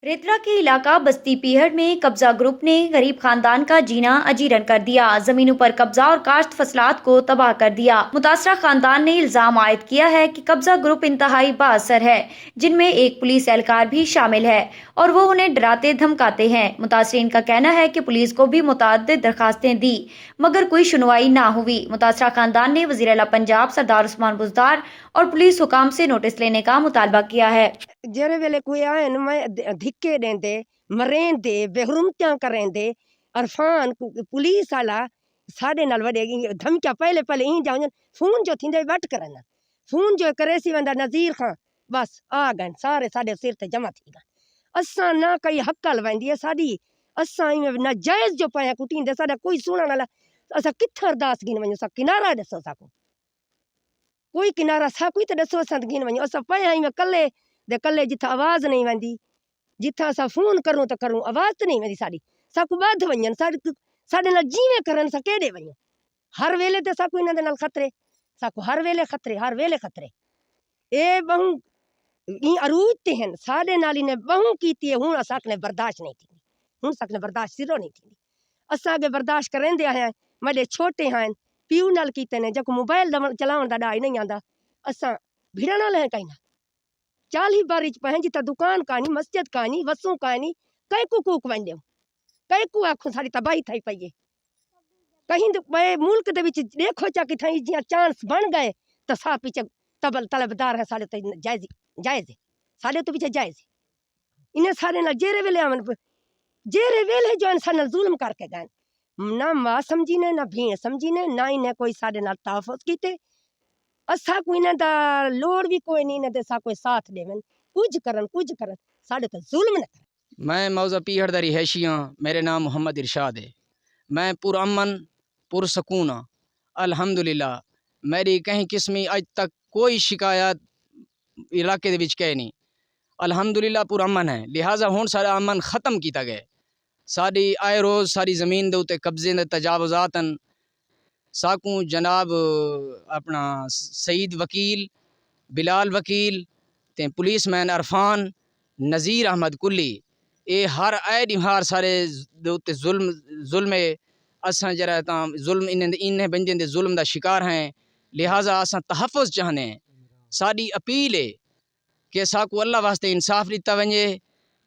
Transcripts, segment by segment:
रेतरा के इलाका बस्ती पीहड़ में कब्जा ग्रुप ने गरीब खानदान का जीना अजीरन कर दिया। जमीनों पर कब्जा और काश्त फसलात को तबाह कर दिया। मुतासरा खानदान ने इल्जाम आयद किया है कि कब्जा ग्रुप इंतहाई बाअसर है, जिनमें एक पुलिस एहलकार भी शामिल है और वो उन्हें डराते धमकाते हैं। मुतासरीन का कहना है कि पुलिस को भी मुतअद्दिद दरखास्तें दी मगर कोई सुनवाई ना हुई। मुतासरा खानदान ने वज़ीर आला पंजाब सरदार उस्मान बुज़दार और पुलिस हुकाम से नोटिस लेने का मुतालबा किया है। जेरे वेले कोई आए न मैं धिक्के देंदे मरेंदे बेहरुमतियां करेंदे अरफान पुलिस वाला साडे नाल वडे धमकियां पहले ही जावन फोन जो थींदे वट करन फोन जो करे सी वंदा नज़ीर खां बस आ गए सारे साडे सिर ते जमा थी गए। असां ना कई हक्कल वेंदी है साडी असां नाजायज़ जो पाया कुटींदे साडा कोई सुणन वाला असां किथे अरदास गिन वञो सा किनारा दसो साको कोई किनारा सा कोई त दसो असां गिन वञो असां पाया में कल्ले दे कल्ले जिथा आवाज़ नहीं वेंदी जिथा असां फोन करूं तो करूं आवाज़ तो नहीं वेंदी साडी साकू बाध वञन साडे नाल जीवे करन सा केड़े वञो हर वेले ते साकू इन्हां दे नाल खतरे साकू हर वेले खतरे ए बहु ई अरूज ते हन साडे नाल इने बहु कीती हुण असां बर्दाश्त नहीं थी हुण साकने बर्दाश्त सिरो नहीं थी असां अगे बर्दाश्त करेंदे आया मडे छोटे हैं पीऊ नाल कीते ने जको मोबाइल चलावण दा डाई नहीं आंदा असां भिड़ना ले कहीं 40 बारी पंहिंजी त दुकान कानी मस्जिद कानी वसूं कानी कई कूक वंदे कई को आखो सारी तबाही थई पई है कहीं बे मुल्क दे विच देखो चा कि थई जिया चांस बन गए तो सा पीछे तलबदार है साडे ते जायज साडे तो पीछे जायज इन्हें सारे नाल जेरे वेले आवन जेरे वेले जो इंसान नाल जुल्म करके गए ना मां समझी ने ना भीण समझी ने ना इन्हें कोई साडे नाल तहफ़्फ़ुज़ कीते असा को इन्हें दा लोड़ भी कोई नहीं इन्हें सा कोई साथ देवन कुछ करन साडे तो जुल्म न करन। मैं मौजा पीहड़ दा रिहायशी हाँ। मेरे नाम मोहम्मद इरशाद है। मैं पुरअमन पुरसकून हाँ अल्हम्दुलिल्लाह। मेरी कहीं किस्मी अज तक कोई शिकायत इलाके दे विच कहे नहीं। अल्हम्दुलिल्लाह पुरअमन है, लिहाजा हुण सारा अमन ख़त्म किया गया। साडी आए रोज़ सारी ज़मीन दे उत्ते कब्जे दे तजावुज़ातन साकू जनाब अपना सईद वकील बिलाल वकील ते पुलिसमैन अरफान नज़ीर अहमद कुल्ली ये हर आए निहार सारे उत्ते जुल्म असां जरा जुल्म इन्हें बंदे दे जुल्म दा शिकार हैं। लिहाजा असां तहफ़्फ़ुज़ चाहने हैं। साडी अपील है कि साकू अल्लाह वास्ते इंसाफ दिता वञे।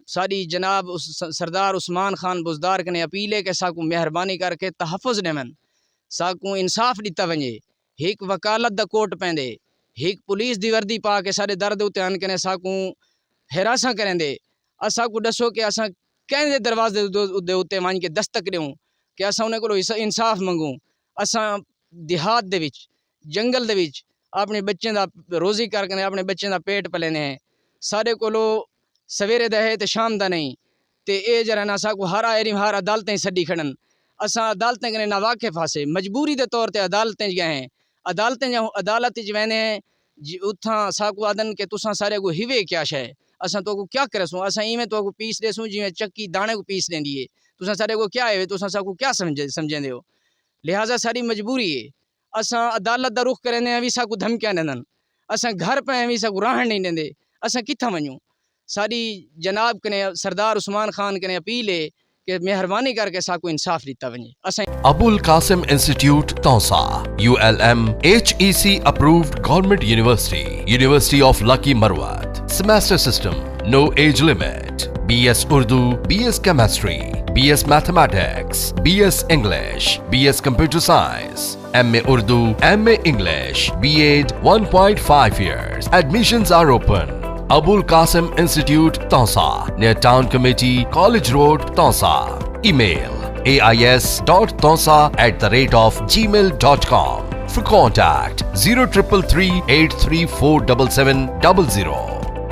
साडी जनाब सरदार उस्मान खान बुज़दार कने अपील है कि साकू मेहरबानी करके तहफ़्फ़ुज़ ॾेवन साकू इंसाफ दिता वञे। एक वकालत दा कोट पैंदे एक पुलिस दी वर्दी पा के सारे दर दे उत्ते आन कने साकू हिरासा करेंदे असाकू दसो कि असां कंहिंदे दरवाजे दे उत्ते वञ के दस्तक ॾियूं कि असां उन्हें कोलों इंसाफ मंगूं। असां देहात दे विच जंगल दे विच अपने बच्चों दा रोज़ी करके अपने बच्चों दा पेट पलेने हैं। सारे कोलों सवेरे दा है ते शाम दा नहीं ते ए जरा ना साकू हर आए हर अदालतें छड्डी खड़न असां अदालतें कने ना वाकिफ़ हासे मजबूरी के तौर पर अदालतें गए हैं। अदालत वेंदे हैं उथा साकू आदन के तुसां सारे को हिवे क्या शे असां तो को क्या करसूँ असां इवें तो को पीस देसूँ जिवें चक्की दाने को पीस देंदी है तुसां सारे को क्या है तुसां साकू क्या समझेंदे हो। लिहाजा सारी मजबूरी है असां अदालत दा रुख करेंदे भी साकू धमकियां ॾिननि असां घर पे भी साकू रहण नहीं देंदे असां किथां वञूं। सारी जनाब कने सरदार उस्मान खान कने अपील है कि मेहरबानी करके साकू इंसाफ दिता वञे। असां Abul Qasim Institute, Tausa, ULM, HEC approved government university, University of Lucky Marwat. Semester system, no age limit. BS Urdu, BS Chemistry, BS Mathematics, BS English, BS Computer Science, MA Urdu, MA English, BEd 1.5 years. Admissions are open. Abul Qasim Institute, Tausa, near Town Committee, College Road, Tausa. Email ais.tausa@gmail.com. For contact 0333 8347700.